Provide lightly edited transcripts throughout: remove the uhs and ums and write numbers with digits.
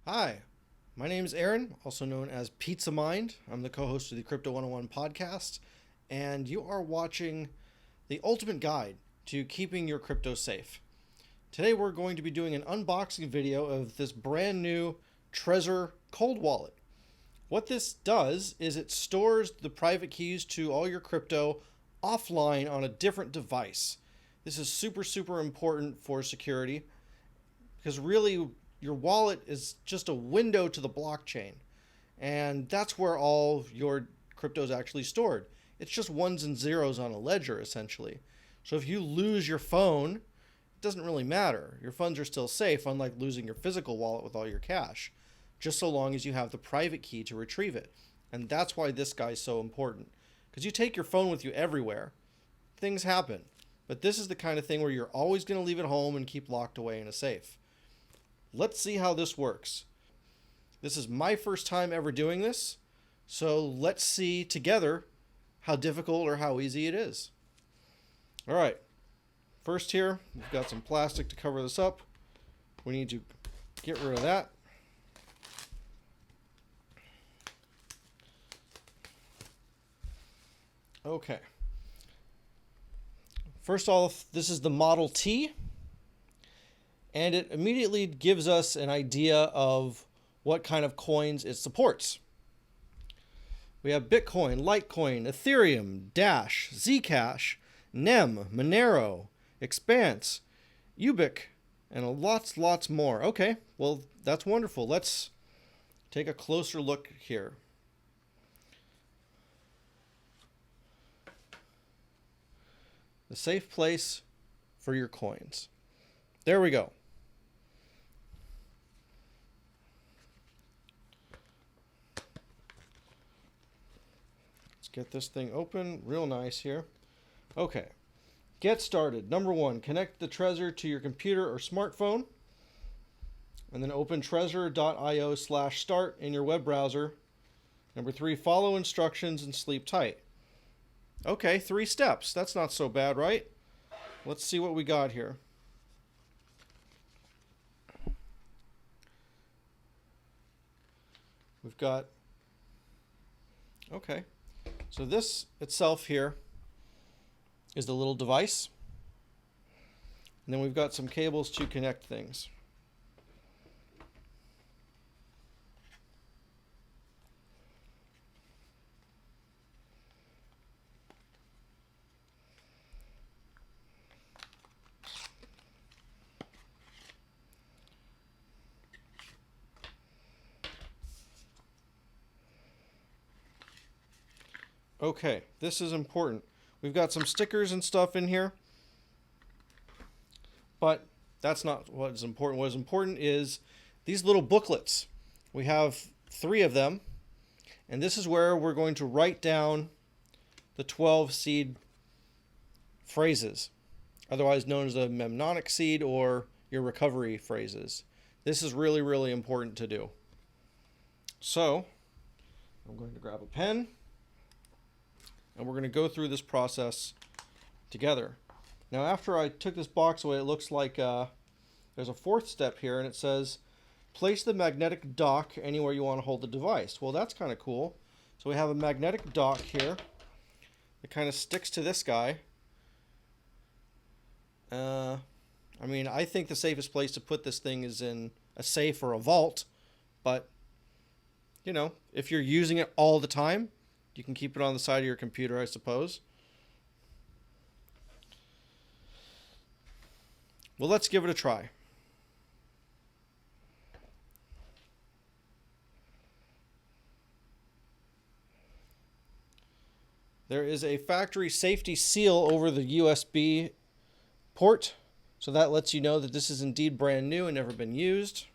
Hi, my name is Aaron, also known as Pizza Mind. I'm the co-host of the Crypto 101 podcast, and you are watching the ultimate guide to keeping your crypto safe. Today we're going to be doing an unboxing video of this brand new Trezor cold wallet. What this does is it stores the private keys to all your crypto offline on a different device. This is super important for security because really your wallet is just a window to the blockchain, and that's where all your crypto is actually stored. It's just ones and zeros on a ledger essentially. So if you lose your phone, it doesn't really matter. Your funds are still safe, unlike losing your physical wallet with all your cash, just so long as you have the private key to retrieve it. And that's why this guy's so important, because you take your phone with you everywhere, things happen. But this is the kind of thing where you're always going to leave it home and keep locked away in a safe. Let's see how this works. This is my first time ever doing this, so let's see together how difficult or how easy it is. All right, first here, we've got some plastic to cover this up. We need to get rid of that. Okay. First off, this is the Model T, and it immediately gives us an idea of what kind of coins it supports. We have Bitcoin, Litecoin, Ethereum, Dash, Zcash, NEM, Monero, Expanse, Ubiq, and lots more. Okay, well, that's wonderful. Let's take a closer look here. The safe place for your coins. There we go. Let's get this thing open real nice here. Okay, get started. Number one, connect the Trezor to your computer or smartphone, and then open trezor.io/start in your web browser. Number three, follow instructions and sleep tight. Okay, 3 steps. That's not so bad, right? Let's see what we got here. We've got, okay, so this itself here is the little device. And then we've got some cables to connect things. Okay, this is important. We've got some stickers and stuff in here, but that's not what is important. What is important is these little booklets. We have 3 of them, and this is where we're going to write down the 12 seed phrases, otherwise known as the mnemonic seed or your recovery phrases. This is really important to do. So I'm going to grab a pen, and we're going to go through this process together. Now, after I took this box away, it looks like there's a 4th step here, and it says, place the magnetic dock anywhere you want to hold the device. Well, that's kind of cool. So we have a magnetic dock here. It kind of sticks to this guy. I mean, I think the safest place to put this thing is in a safe or a vault, but, you know, if you're using it all the time, you can keep it on the side of your computer, I suppose. Well, let's give it a try. There is a factory safety seal over the USB port, so that lets you know that this is indeed brand new and never been used,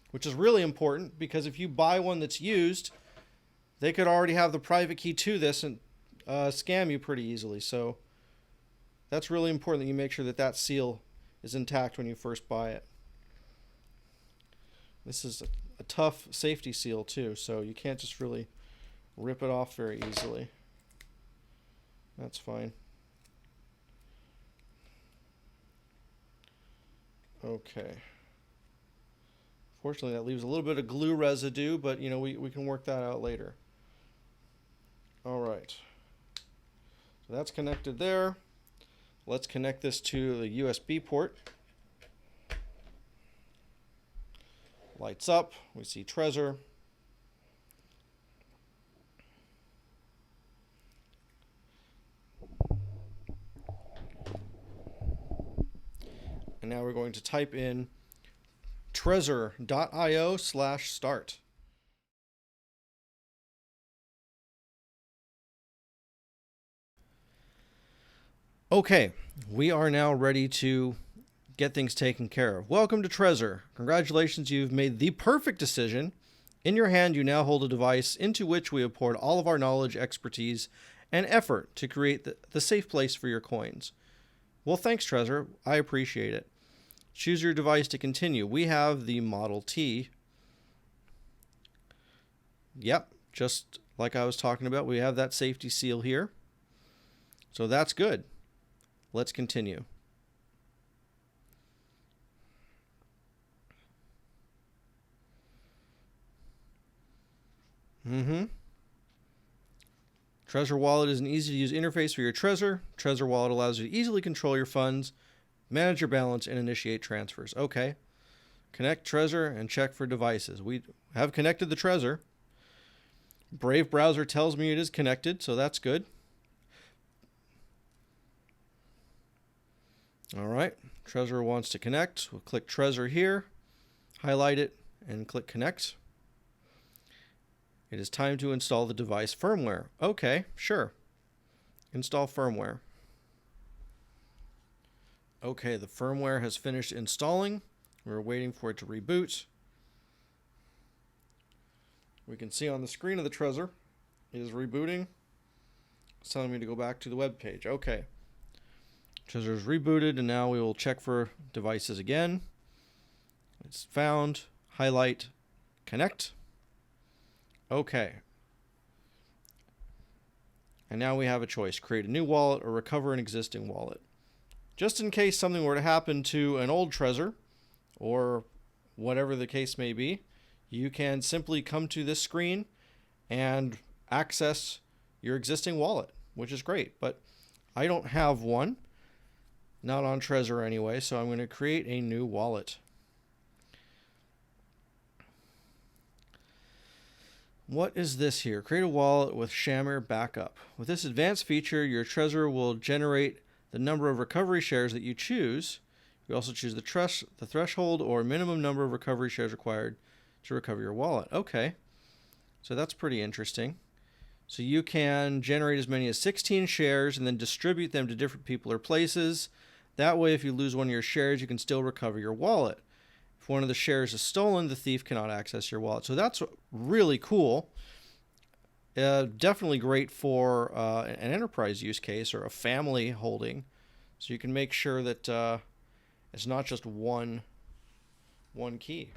which is really important because if you buy one that's used, they could already have the private key to this and scam you pretty easily. So that's really important that you make sure that that seal is intact when you first buy it. This is a tough safety seal too, so you can't just really rip it off very easily. That's fine. Okay. Fortunately, that leaves a little bit of glue residue, but we can work that out later. All right. So that's connected there. Let's connect this to the USB port. Lights up. We see Trezor. And now we're going to type in trezor.io/start. Okay, we are now ready to get things taken care of. Welcome to Trezor. Congratulations, you've made the perfect decision. In your hand, you now hold a device into which we have poured all of our knowledge, expertise, and effort to create the safe place for your coins. Well, thanks, Trezor. I appreciate it. Choose your device to continue. We have the Model T. Yep, just like I was talking about, we have that safety seal here. So that's good. Let's continue. Trezor Wallet is an easy-to-use interface for your Trezor. Trezor Wallet allows you to easily control your funds, manage your balance, and initiate transfers. Okay. Connect Trezor and check for devices. We have connected the Trezor. Brave browser tells me it is connected, so that's good. All right. Trezor wants to connect. We'll click Trezor here, highlight it, and click Connect. It is time to install the device firmware. Okay, sure. Install firmware. Okay, the firmware has finished installing. We're waiting for it to reboot. We can see on the screen of the Trezor, it is rebooting. It's telling me to go back to the web page. Okay. Trezor is rebooted, and now we will check for devices again. It's found. Highlight. Connect. Okay. And now we have a choice. Create a new wallet or recover an existing wallet. Just in case something were to happen to an old Trezor, or whatever the case may be, you can simply come to this screen and access your existing wallet, which is great. But I don't have one, not on Trezor anyway, so I'm going to create a new wallet. What is this here? Create a wallet with Shamir backup. With this advanced feature, your Trezor will generate the number of recovery shares that you choose. You also choose the threshold or minimum number of recovery shares required to recover your wallet. Okay, so that's pretty interesting. So you can generate as many as 16 shares and then distribute them to different people or places. That way, if you lose one of your shares, you can still recover your wallet. If one of the shares is stolen, the thief cannot access your wallet. So that's really cool. Definitely great for an enterprise use case or a family holding. So you can make sure that it's not just one key.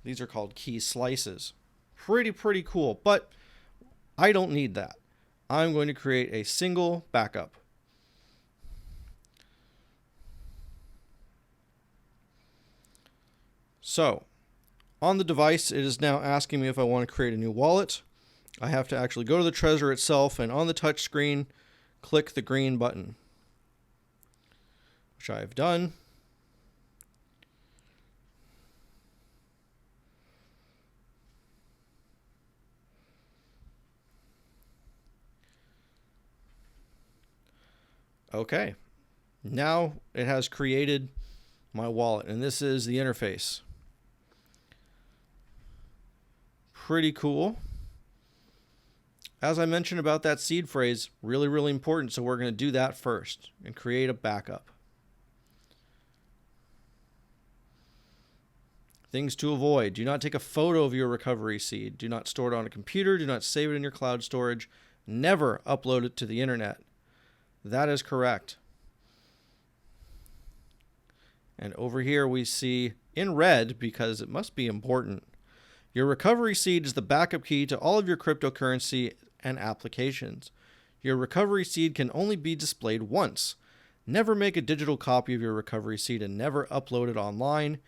These are called key slices. Pretty cool, but I don't need that. I'm going to create a single backup. So, on the device, it is now asking me if I want to create a new wallet. I have to actually go to the Trezor itself, and on the touch screen, click the green button, which I have done. Okay, now it has created my wallet, and this is the interface. Pretty cool. As I mentioned about that seed phrase, really important, so we're going to do that first and create a backup. Things to avoid. Do not take a photo of your recovery seed. Do not store it on a computer. Do not save it in your cloud storage. Never upload it to the internet. That is correct. And over here we see in red, because it must be important, your recovery seed is the backup key to all of your cryptocurrency and applications. Your recovery seed can only be displayed once. Never make a digital copy of your recovery seed and never upload it online.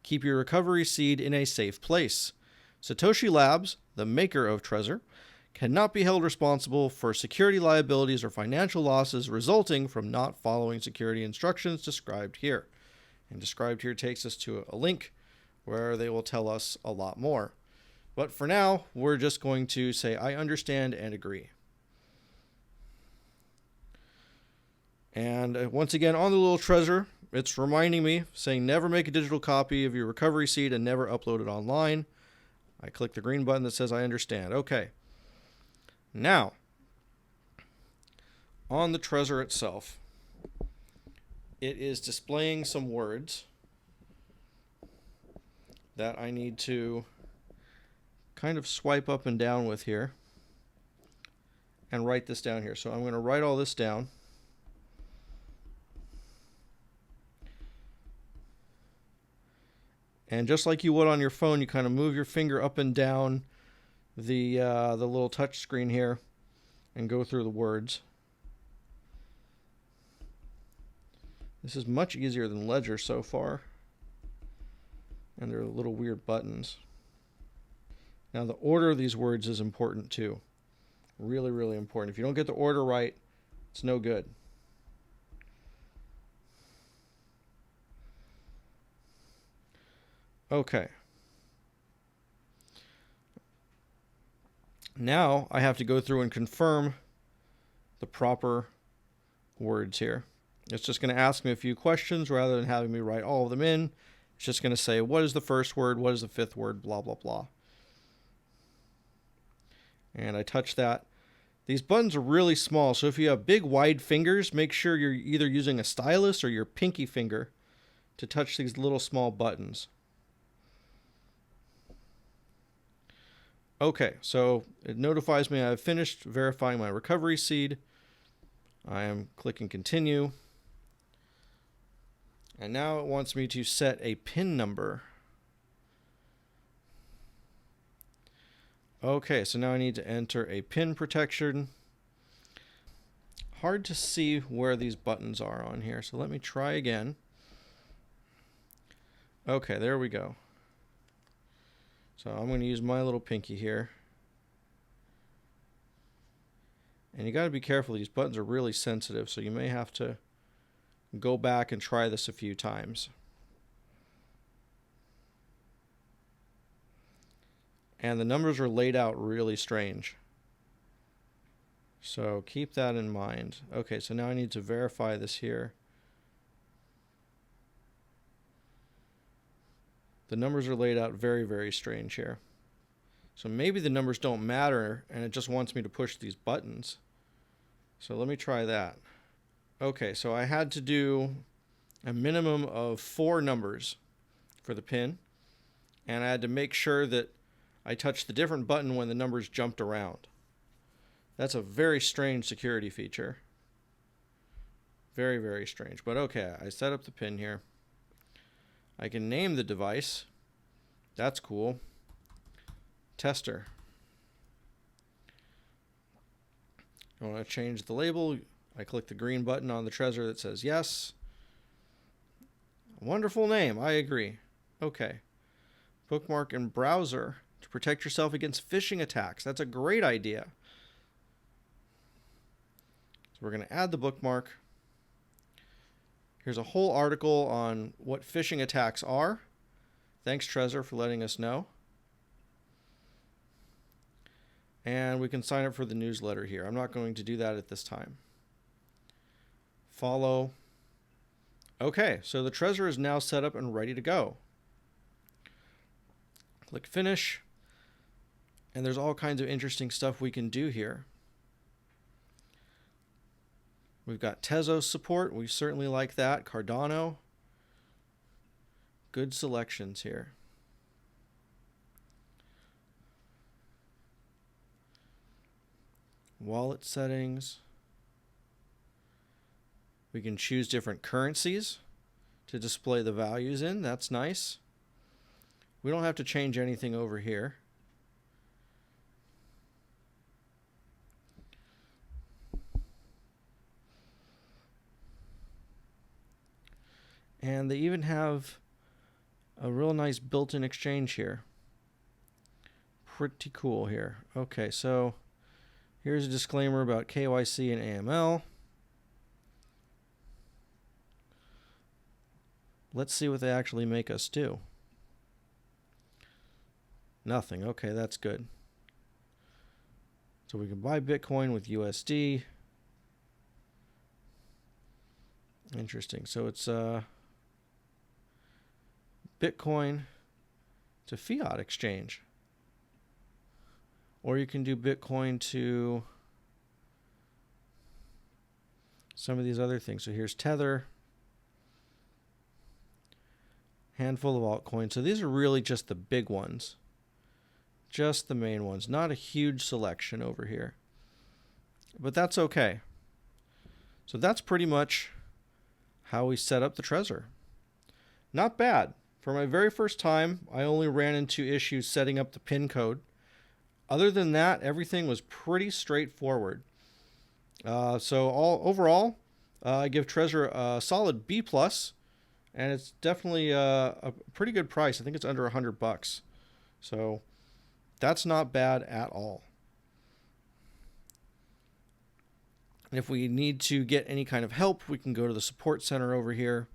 Keep your recovery seed in a safe place. Satoshi Labs, the maker of Trezor, cannot be held responsible for security liabilities or financial losses resulting from not following security instructions described here. And described here takes us to a link where they will tell us a lot more. But for now, we're just going to say, I understand and agree. And once again, on the little Trezor, it's reminding me, saying never make a digital copy of your recovery seed and never upload it online. I click the green button that says I understand. Okay. Now, on the Trezor itself, it is displaying some words that I need to kind of swipe up and down with here and write this down here. So I'm going to write all this down. And just like you would on your phone, you kind of move your finger up and down the little touch screen here and go through the words. This is much easier than Ledger so far. And they're little weird buttons. Now the order of these words is important too. Really, really important. If you don't get the order right, it's no good. Okay. Now I have to go through and confirm the proper words here. It's just going to ask me a few questions rather than having me write all of them in. It's just going to say, what is the first word? What is the fifth word? Blah, blah, blah. And I touch that. These buttons are really small, so if you have big, wide fingers, make sure you're either using a stylus or your pinky finger to touch these little small buttons. Okay, so it notifies me I've finished verifying my recovery seed. I am clicking continue. And now it wants me to set a PIN number. Okay, so now I need to enter a PIN protection. Hard to see where these buttons are on here, so let me try again. Okay, there we go. So I'm going to use my little pinky here. And you got to be careful, these buttons are really sensitive, so you may have to go back and try this a few times. And the numbers are laid out really strange. So keep that in mind. Okay, so now I need to verify this here. The numbers are laid out very, very strange here. So maybe the numbers don't matter and it just wants me to push these buttons. So let me try that. Okay, so I had to do a minimum of 4 numbers for the PIN. And I had to make sure that I touched the different button when the numbers jumped around. That's a very strange security feature. Very, very strange. But okay, I set up the PIN here. I can name the device. That's cool. Tester. I want to change the label. I click the green button on the Trezor that says yes. Wonderful name. I agree. Okay. Bookmark in browser to protect yourself against phishing attacks. That's a great idea. So we're going to add the bookmark. Here's a whole article on what phishing attacks are. Thanks, Trezor, for letting us know. And we can sign up for the newsletter here. I'm not going to do that at this time. Follow. Okay, so the Trezor is now set up and ready to go. Click Finish. And there's all kinds of interesting stuff we can do here. We've got Tezos support. We certainly like that. Cardano. Good selections here. Wallet settings. We can choose different currencies to display the values in. That's nice. We don't have to change anything over here. And they even have a real nice built-in exchange here. Pretty cool here. Okay, so here's a disclaimer about KYC and AML. Let's see what they actually make us do. Nothing. Okay, that's good. So we can buy Bitcoin with USD. Interesting. So it's Bitcoin to fiat exchange. Or you can do Bitcoin to some of these other things. So here's Tether. Handful of altcoins. So these are really just the big ones. Just the main ones. Not a huge selection over here. But that's okay. So that's pretty much how we set up the Trezor. Not bad. For my very first time, I only ran into issues setting up the PIN code. Other than that, everything was pretty straightforward. Overall, I give Trezor a solid B+, and it's definitely a pretty good price. I think it's under $100. So that's not bad at all. And if we need to get any kind of help, we can go to the support center over here,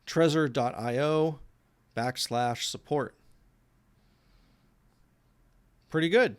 trezor.io/support. Pretty good.